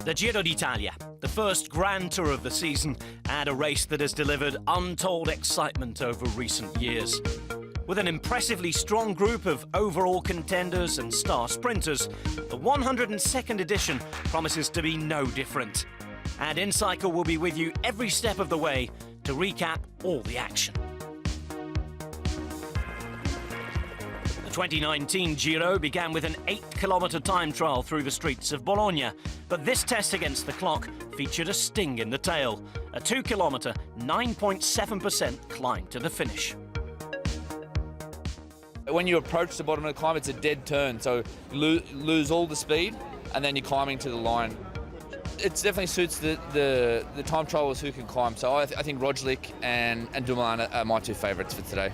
The Giro d'Italia, the first Grand Tour of the season, and a race that has delivered untold excitement over recent years. With an impressively strong group of overall contenders and star sprinters, the 102nd edition promises to be no different. And inCycle will be with you every step of the way to recap all the action. The 2019 Giro began with an 8-kilometre time trial through the streets of Bologna, but this test against the clock featured a sting in the tail, a 2-kilometre, 9.7% climb to the finish. When you approach the bottom of the climb, it's a dead turn, so you lose all the speed, and then you're climbing to the line. It definitely suits the time trialers who can climb, so I think Roglic and Dumoulin are my two favourites for today.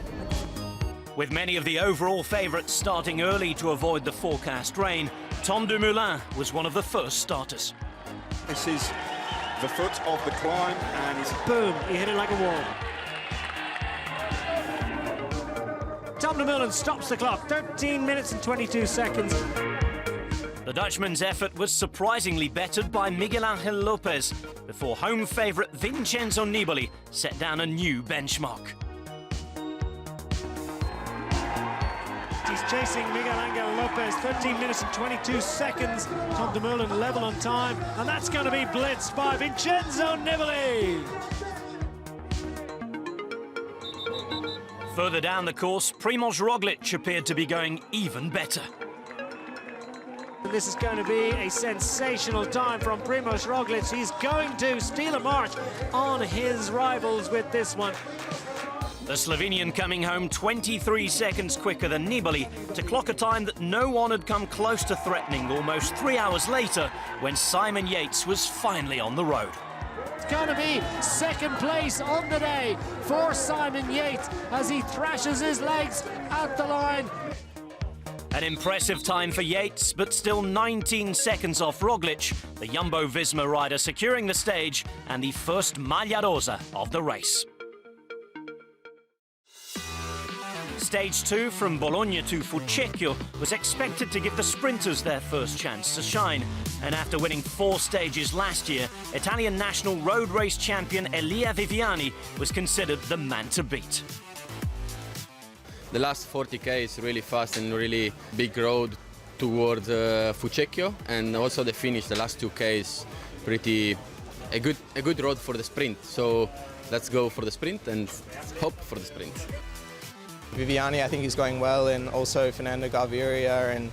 With many of the overall favourites starting early to avoid the forecast rain, Tom Dumoulin was one of the first starters. This is the foot of the climb, and it's boom, he hit it like a wall. Tom Dumoulin stops the clock, 13 minutes and 22 seconds. The Dutchman's effort was surprisingly bettered by Miguel Angel Lopez before home favourite Vincenzo Nibali set down a new benchmark. He's chasing Miguel Angel Lopez, 13 minutes and 22 seconds. Tom Dumoulin level on time, and that's going to be blitzed by Vincenzo Nibali. Further down the course, Primož Roglic appeared to be going even better. And this is going to be a sensational time from Primož Roglic. He's going to steal a march on his rivals with this one. The Slovenian coming home 23 seconds quicker than Nibali to clock a time that no one had come close to threatening almost 3 hours later when Simon Yates was finally on the road. It's going to be second place on the day for Simon Yates as he thrashes his legs at the line. An impressive time for Yates, but still 19 seconds off Roglic, the Jumbo-Visma rider securing the stage and the first Maglia Rosa of the race. Stage 2 from Bologna to Fucecchio was expected to give the sprinters their first chance to shine, and after winning 4 stages last year, Italian national road race champion Elia Viviani was considered the man to beat. The last 40k is really fast and really big road towards Fucecchio, and also the finish, the last 2k is a good road for the sprint. So let's go for the sprint and hope for the sprint. Viviani, I think he's going well, and also Fernando Gaviria and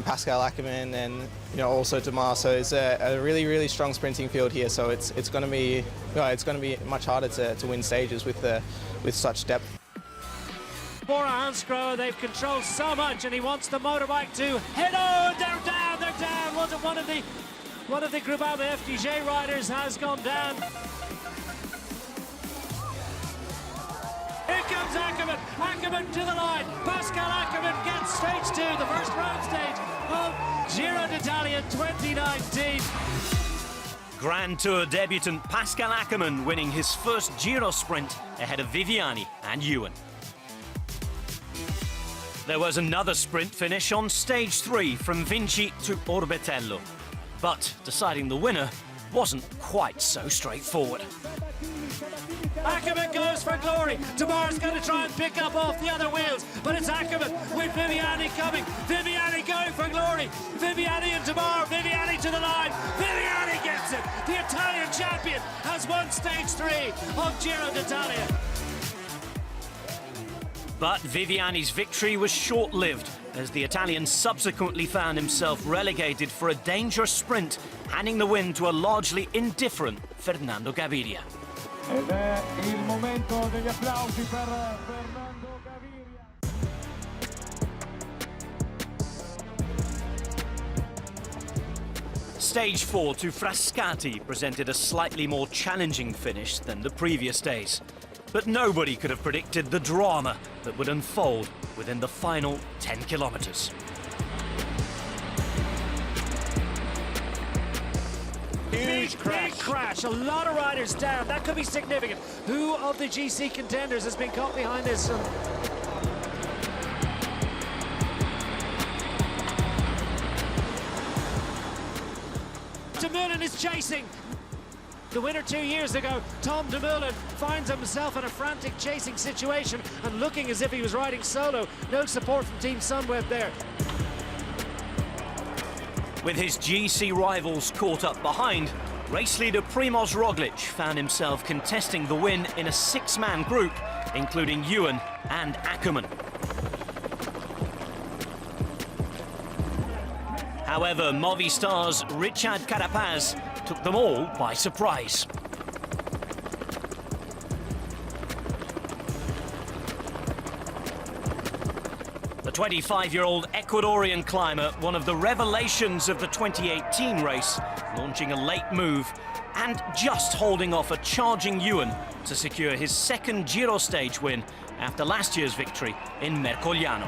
Pascal Ackermann, and also Tomás. So it's a really strong sprinting field here. So it's going to be much harder to win stages with such depth. Bora Hansgrohe, they've controlled so much, and he wants the motorbike to head on. They're down. One of the Groupama FDJ riders has gone down. Here comes Ackermann. Ackermann to the line. Pascal Ackermann gets stage 2, the first round stage of Giro d'Italia 2019. Grand Tour debutant Pascal Ackermann winning his first Giro sprint ahead of Viviani and Ewan. There was another sprint finish on stage 3 from Vinci to Orbetello. But deciding the winner wasn't quite so straightforward. Ackermann goes for glory. Tamar's going to try and pick up off the other wheels, but it's Ackermann with Viviani coming. Viviani going for glory. Viviani and Tamar. Viviani to the line. Viviani gets it. The Italian champion has won stage 3 of Giro d'Italia. But Viviani's victory was short-lived, as the Italian subsequently found himself relegated for a dangerous sprint, handing the win to a largely indifferent Fernando Gaviria. Ed è il momento degli applausi per Fernando Gaviria. Stage 4 to Frascati presented a slightly more challenging finish than the previous days. But nobody could have predicted the drama that would unfold within the final 10 kilometres. Big crash, a lot of riders down. That could be significant. Who of the GC contenders has been caught behind this? Dumoulin is chasing. The winner 2 years ago, Tom Dumoulin, finds himself in a frantic chasing situation and looking as if he was riding solo. No support from Team Sunweb there. With his GC rivals caught up behind, race leader Primož Roglic found himself contesting the win in a six-man group, including Ewan and Ackerman. However, Movistar's Richard Carapaz took them all by surprise. The 25-year-old Ecuadorian climber, one of the revelations of the 2018 race, launching a late move and just holding off a charging Ewan to secure his second Giro Stage win after last year's victory in Mercogliano.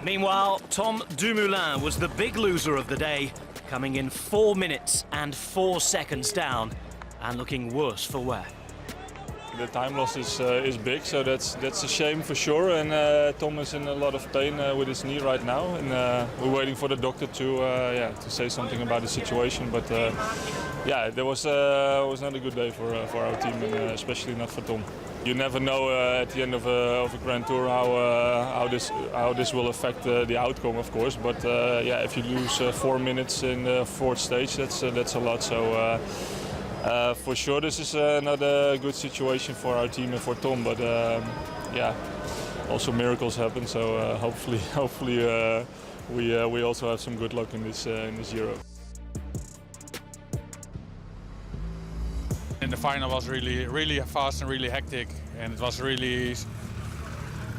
Meanwhile, Tom Dumoulin was the big loser of the day, coming in 4 minutes and 4 seconds down and looking worse for wear. The time loss is big, so that's a shame for sure. And Tom is in a lot of pain with his knee right now, and we're waiting for the doctor to say something about the situation. But yeah, there was not a good day for our team, and especially not for Tom. You never know at the end of a Grand Tour how this will affect the outcome, of course. But yeah, if you lose 4 minutes in the fourth stage, that's a lot. So. For sure, this is not a good situation for our team and for Tom, but yeah, also miracles happen. So hopefully, we also have some good luck in this Giro. And the final was really fast and really hectic, and it was really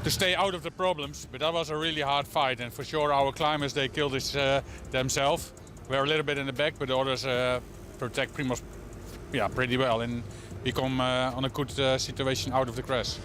to stay out of the problems. But that was a really hard fight, and for sure our climbers, they killed this themselves. We're a little bit in the back, but the others protect Primož pretty well and become on a good situation out of the crash.